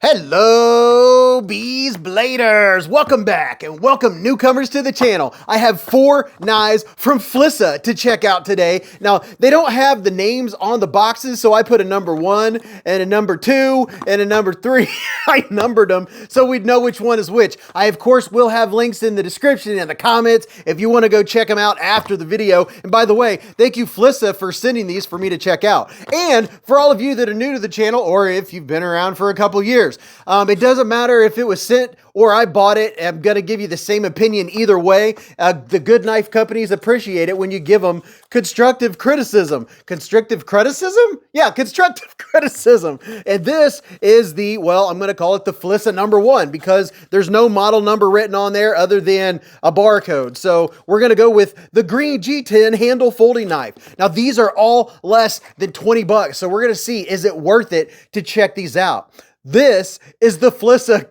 Hello, Beez Bladers! Welcome back and welcome newcomers to the channel. I have 4 knives from Flissa to check out today. Now, they don't have the names on the boxes, so I put a number 1 and a number 2 and a number 3. I numbered them so we'd know which one is which. I, of course, will have links in the description and the comments if you want to go check them out after the video. And by the way, thank you, Flissa, for sending these for me to check out. And for all of you that are new to the channel, or if you've been around for a couple years, it doesn't matter if it was sent or I bought it. I'm going to give you the same opinion either way. The good knife companies appreciate it when you give them constructive criticism. Constructive criticism? Yeah, constructive criticism. And this is the, well, I'm going to call it the Flissa number 1 because there's no model number written on there other than a barcode. So we're going to go with the green G10 handle folding knife. Now, these are all less than 20 bucks. So we're going to see, is it worth it to check these out? This is the Flissa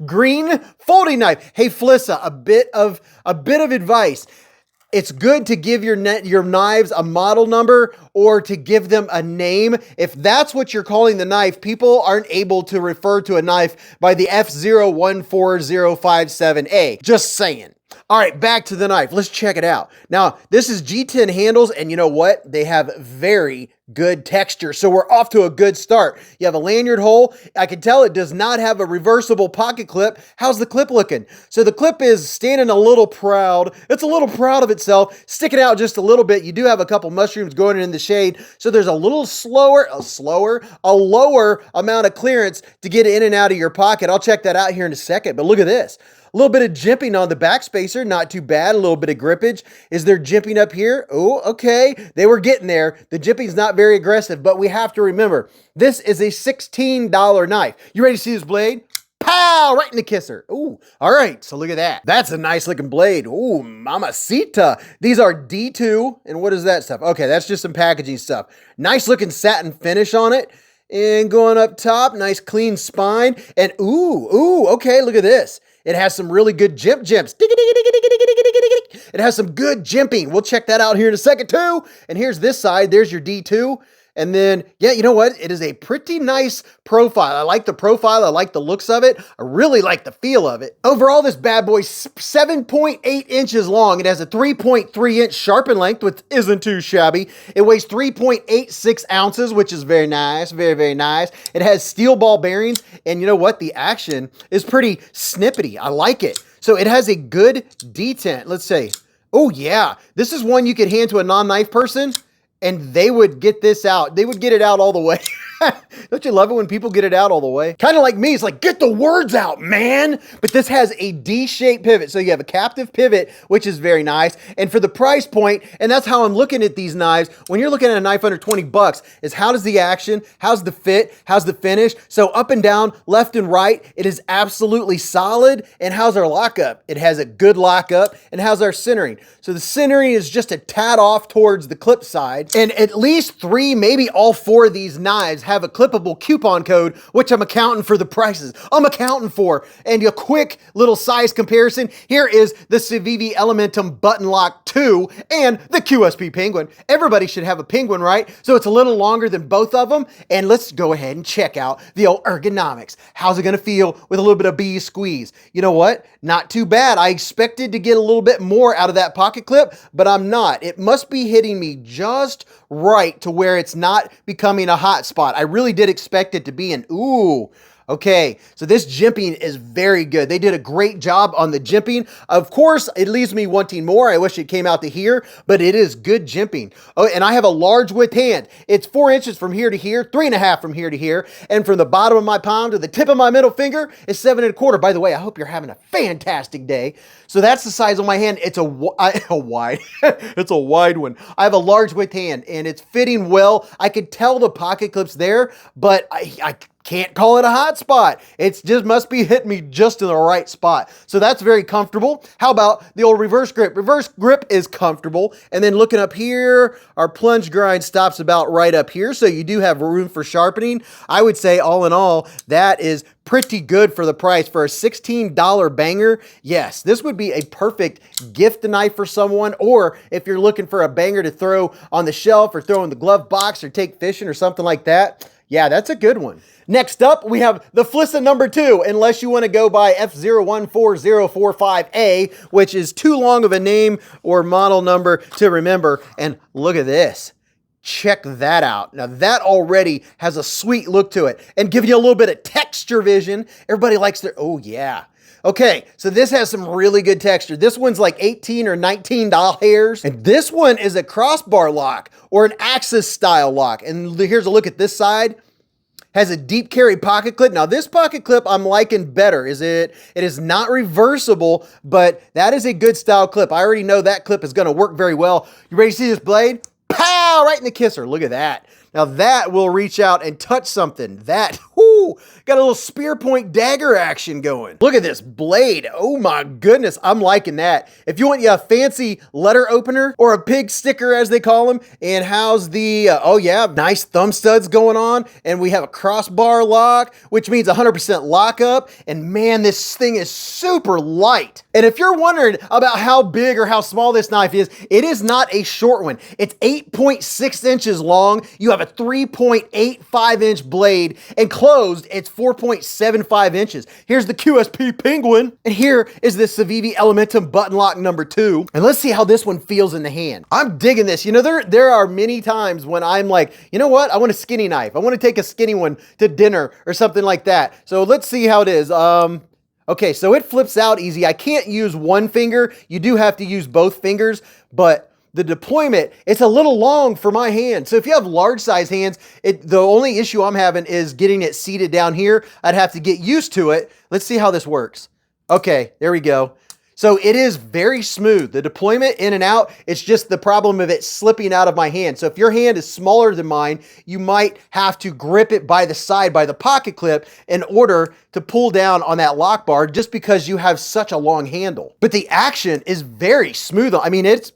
green folding knife. Hey, Flissa, a bit of advice. It's good to give your knives a model number or to give them a name. If that's what you're calling the knife, people aren't able to refer to a knife by the F014057A. Just saying. All right, back to the knife. Let's check it out. Now, this is G10 handles, and you know what? They have very good texture, so we're off to a good start. You have a lanyard hole. I can tell it does not have a reversible pocket clip. How's the clip looking? So the clip is standing a little proud. It's a little proud of itself, sticking out just a little bit. You do have a couple mushrooms going in the shade, so there's a little a lower amount of clearance to get in and out of your pocket. I'll check that out here in a second, but look at this. A little bit of jimping on the back spacer, not too bad. A little bit of grippage. Is there jimping up here? Oh, okay. They were getting there. The jimping's not very aggressive, but we have to remember, this is a $16 knife. You ready to see this blade? Pow! Right in the kisser. Ooh, all right. So look at that. That's a nice looking blade. Ooh, mamacita. These are D2. And what is that stuff? Okay, that's just some packaging stuff. Nice looking satin finish on it. And going up top, nice clean spine. And ooh, okay, look at this. It has some really good jimps. It has some good jimping. We'll check that out here in a second too. And here's this side. There's your D2. And then, yeah, you know what? It is a pretty nice profile. I like the profile. I like the looks of it. I really like the feel of it. Overall, this bad boy's 7.8 inches long. It has a 3.3 inch sharpen length, which isn't too shabby. It weighs 3.86 ounces, which is very nice. Very, very nice. It has steel ball bearings. And you know what? The action is pretty snippety. I like it. So it has a good detent. Let's say, oh yeah, this is one you could hand to a non-knife person and they would get this out. They would get it out all the way. Don't you love it when people get it out all the way? Kind of like me, it's like, get the words out, man. But this has a D-shaped pivot. So you have a captive pivot, which is very nice. And for the price point, and that's how I'm looking at these knives, when you're looking at a knife under 20 bucks, is how does the action, how's the fit, how's the finish? So up and down, left and right, it is absolutely solid. And how's our lockup? It has a good lockup. And how's our centering? So the centering is just a tad off towards the clip side. And at least 3, maybe all 4 of these knives have a clippable coupon code, which I'm accounting for the prices. I'm accounting for. And a quick little size comparison. Here is the Civivi Elementum Button Lock 2 and the QSP Penguin. Everybody should have a Penguin, right? So it's a little longer than both of them. And let's go ahead and check out the old ergonomics. How's it going to feel with a little bit of bees squeeze? You know what? Not too bad. I expected to get a little bit more out of that pocket clip, but I'm not. It must be hitting me just right to where it's not becoming a hot spot. I really did expect it to be an ooh. Okay, so this jimping is very good. They did a great job on the jimping. Of course, it leaves me wanting more. I wish it came out to here, but it is good jimping. Oh, and I have a large width hand. It's 4 inches from here to here, 3.5 from here to here, and from the bottom of my palm to the tip of my middle finger is 7.25. By the way, I hope you're having a fantastic day. So that's the size of my hand. It's a wide, it's a wide one. I have a large width hand, and it's fitting well. I could tell the pocket clips there, but I can't call it a hot spot. It just must be hitting me just in the right spot. So that's very comfortable. How about the old reverse grip? Reverse grip is comfortable. And then looking up here, our plunge grind stops about right up here. So you do have room for sharpening. I would say all in all, that is pretty good for the price. For a $16 banger, yes, this would be a perfect gift knife for someone, or if you're looking for a banger to throw on the shelf or throw in the glove box or take fishing or something like that. Yeah, that's a good one. Next up, we have the Flissa number 2, unless you want to go by F014045A, which is too long of a name or model number to remember. And look at this. Check that out. Now that already has a sweet look to it and giving you a little bit of texture vision. Everybody likes their, oh yeah. Okay, so this has some really good texture. This one's like 18 or 19 doll hairs. And this one is a crossbar lock or an axis style lock. And here's a look at this side. Has a deep carry pocket clip. Now this pocket clip I'm liking better. It is not reversible, but that is a good style clip. I already know that clip is gonna work very well. You ready to see this blade? Pow, right in the kisser. Look at that. Now that will reach out and touch something. That, whoo, got a little spear point dagger action going. Look at this blade. Oh my goodness, I'm liking that. If you want a fancy letter opener or a pig sticker as they call them, and how's the, oh yeah, nice thumb studs going on. And we have a crossbar lock, which means 100% lockup. And man, this thing is super light. And if you're wondering about how big or how small this knife is, it is not a short one. It's 8.6 inches long. You have a 3.85 inch blade, and closed, it's 4.75 inches. Here's the QSP Penguin, and here is the Civivi Elementum button lock number 2. And let's see how this one feels in the hand. I'm digging this. You know, there are many times when I'm like, you know what? I want a skinny knife. I want to take a skinny one to dinner or something like that. So let's see how it is. Okay, so it flips out easy. I can't use one finger. You do have to use both fingers, but the deployment, it's a little long for my hand. So if you have large size hands, the only issue I'm having is getting it seated down here. I'd have to get used to it. Let's see how this works. Okay, there we go. So it is very smooth. The deployment in and out, it's just the problem of it slipping out of my hand. So if your hand is smaller than mine, you might have to grip it by the side, by the pocket clip, in order to pull down on that lock bar, just because you have such a long handle. But the action is very smooth. I mean, it's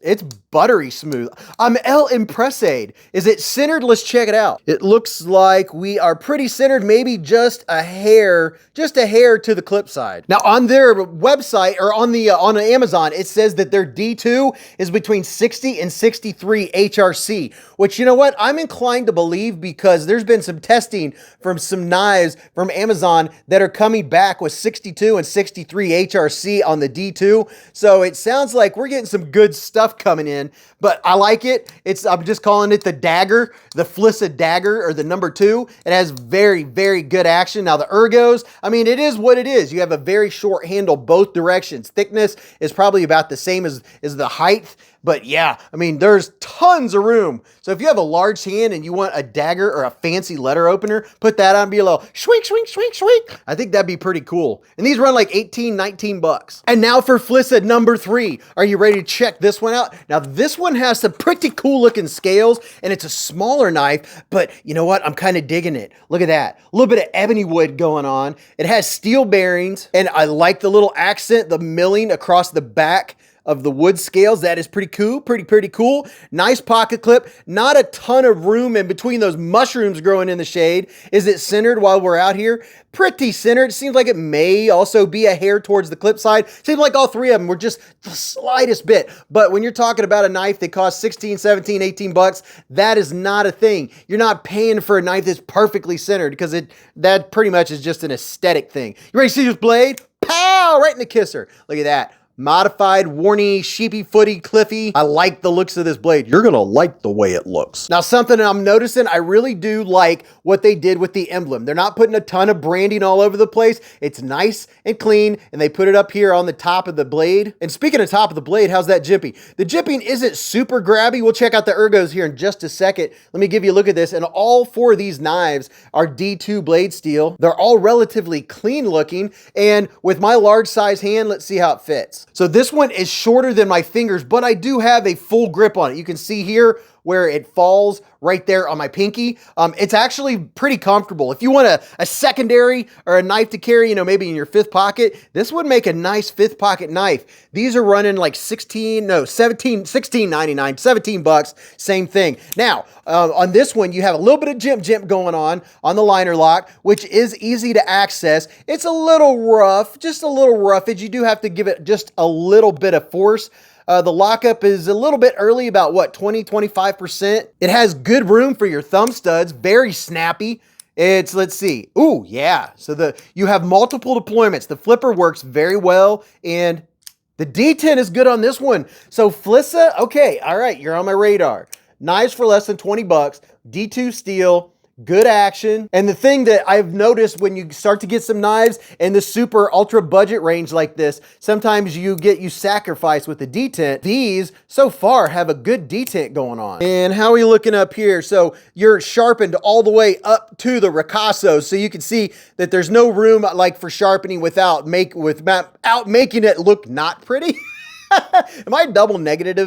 buttery smooth. I'm El Impressed. Is it centered? Let's check it out. It looks like we are pretty centered, maybe just a hair to the clip side. Now on their website, or on Amazon, it says that their D2 is between 60 and 63 HRC, which, you know what, I'm inclined to believe, because there's been some testing from some knives from Amazon that are coming back with 62 and 63 HRC on the D2. So it sounds like we're getting some good stuff coming in, but I like it. I'm just calling it the dagger, the Flissa dagger, or the number 2. It has very, very good action. Now the ergos, I mean, it is what it is. You have a very short handle both directions. Thickness is probably about the same as the height. But yeah, I mean, there's tons of room. So if you have a large hand and you want a dagger or a fancy letter opener, put that on below. Shwink, shwink, shwink, shwink. I think that'd be pretty cool. And these run like 18, 19 bucks. And now for Flissa number 3. Are you ready to check this one out? Now this one has some pretty cool looking scales, and it's a smaller knife, but you know what? I'm kind of digging it. Look at that. A little bit of ebony wood going on. It has steel bearings, and I like the little accent, the milling across the back of the wood scales. That is pretty cool, pretty cool. Nice pocket clip, not a ton of room in between those mushrooms growing in the shade. Is it centered while we're out here? Pretty centered. Seems like it may also be a hair towards the clip side. Seems like all three of them were just the slightest bit. But when you're talking about a knife that costs 16, 17, 18 bucks, that is not a thing. You're not paying for a knife that's perfectly centered, because that pretty much is just an aesthetic thing. You ready to see this blade? Pow! Right in the kisser. Look at that. Modified, warny, sheepy, footy, cliffy. I like the looks of this blade. You're gonna like the way it looks. Now, something I'm noticing, I really do like what they did with the emblem. They're not putting a ton of branding all over the place. It's nice and clean, and they put it up here on the top of the blade. And speaking of top of the blade, how's that jipping? The jipping isn't super grabby. We'll check out the ergos here in just a second. Let me give you a look at this. And all 4 of these knives are D2 blade steel. They're all relatively clean looking. And with my large size hand, let's see how it fits. So this one is shorter than my fingers, but I do have a full grip on it. You can see here where it falls right there on my pinky. It's actually pretty comfortable. If you want a secondary or a knife to carry, you know, maybe in your 5th pocket, this would make a nice 5th pocket knife. These are running like 16.99, 17 bucks, same thing. Now, on this one, you have a little bit of jimp going on the liner lock, which is easy to access. It's a little rough, just a little roughage. You do have to give it just a little bit of force. The lockup is a little bit early, about what, 20, 25%. It has good room for your thumb studs, very snappy. Let's see. Ooh, yeah. So you have multiple deployments. The flipper works very well, and the D10 is good on this one. So Flissa, okay, all right, you're on my radar. Knives for less than 20 bucks, D2 steel, good action. And the thing that I've noticed when you start to get some knives in the super ultra budget range like this, sometimes you sacrifice with the detent. These so far have a good detent going on. And how are we looking up here? So you're sharpened all the way up to the ricasso. So you can see that there's no room like for sharpening without making it look not pretty. Am I double negative?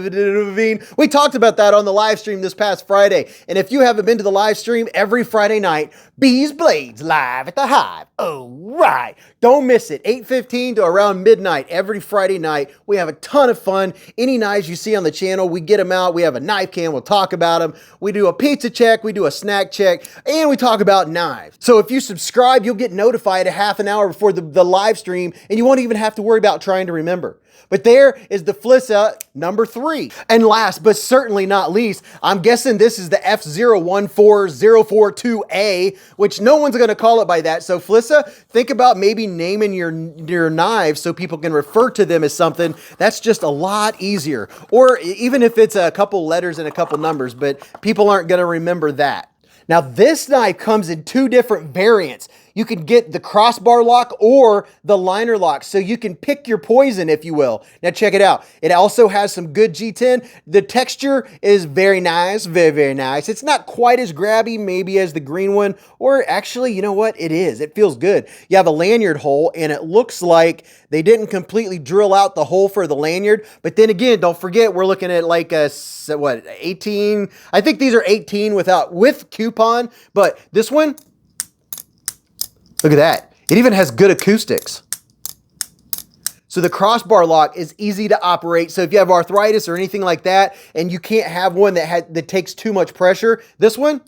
We talked about that on the live stream this past Friday. And if you haven't been to the live stream, every Friday night, Beez Blades live at the Hive. Oh, right. Don't miss it. 8:15 to around midnight every Friday night. We have a ton of fun. Any knives you see on the channel, we get them out. We have a knife cam. We'll talk about them. We do a pizza check. We do a snack check. And we talk about knives. So if you subscribe, you'll get notified a half an hour before the live stream. And you won't even have to worry about trying to remember. But there is the Flissa number 3. And last, but certainly not least, I'm guessing this is the F014042A, which no one's going to call it by that. So Flissa, think about maybe naming your knives so people can refer to them as something. That's just a lot easier. Or even if it's a couple letters and a couple numbers, but people aren't going to remember that. Now this knife comes in 2 different variants. You can get the crossbar lock or the liner lock, so you can pick your poison, if you will. Now check it out. It also has some good G10. The texture is very nice, very, very nice. It's not quite as grabby maybe as the green one, or actually, you know what? It is. It feels good. You have a lanyard hole, and it looks like they didn't completely drill out the hole for the lanyard. But then again, don't forget, we're looking at like a, what, 18? I think these are 18 with coupon, but this one, look at that. It even has good acoustics. So the crossbar lock is easy to operate. So if you have arthritis or anything like that, and you can't have one that takes too much pressure, this one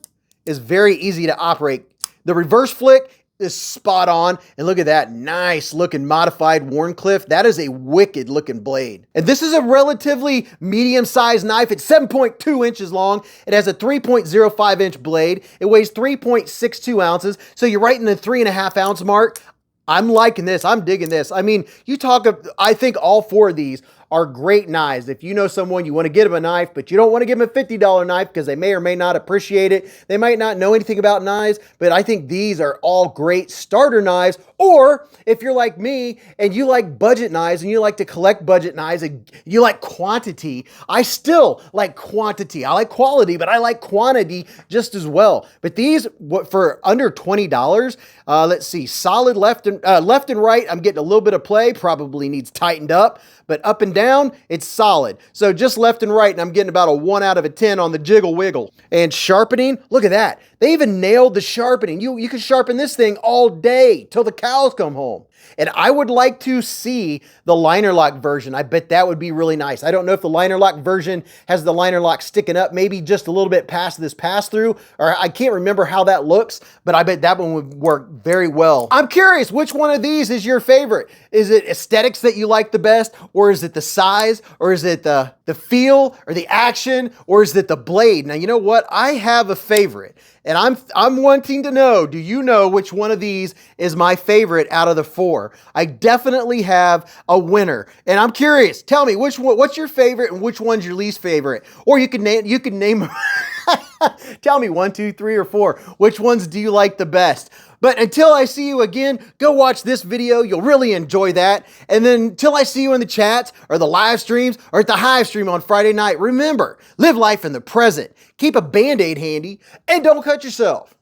is very easy to operate. The reverse flick is spot on. And look at that nice looking modified Warncliffe. That is a wicked looking blade. And this is a relatively medium sized knife. It's 7.2 inches long. It has a 3.05 inch blade. It weighs 3.62 ounces. So you're right in the 3.5 ounce mark. I'm liking this. I'm digging this. I mean, I think all 4 of these are great knives. If you know someone, you want to get them a knife, but you don't want to give them a $50 knife because they may or may not appreciate it. They might not know anything about knives, but I think these are all great starter knives. Or if you're like me and you like budget knives and you like to collect budget knives and you like quantity, I still like quantity. I like quality, but I like quantity just as well. But these, for under $20, let's see, solid left and right, I'm getting a little bit of play, probably needs tightened up, but up and down, it's solid. So just left and right, and I'm getting about a 1 out of a 10 on the jiggle wiggle. And sharpening, look at that. They even nailed the sharpening. You can sharpen this thing all day till the cows come home. And I would like to see the liner lock version. I bet that would be really nice. I don't know if the liner lock version has the liner lock sticking up, maybe just a little bit past this pass-through, or I can't remember how that looks, but I bet that one would work very well. I'm curious, which one of these is your favorite? Is it aesthetics that you like the best, or is it the size, or is it the feel, or the action, or is it the blade? Now, you know what? I have a favorite, and I'm wanting to know, do you know which one of these is my favorite out of the 4? I definitely have a winner, and I'm curious. Tell me what's your favorite and which one's your least favorite, or you can name. Tell me 1, 2, 3, or 4. Which ones do you like the best? But until I see you again, go watch this video. You'll really enjoy that. And then until I see you in the chats or the live streams or at the Hive stream on Friday night, remember, live life in the present. Keep a Band-Aid handy and don't cut yourself.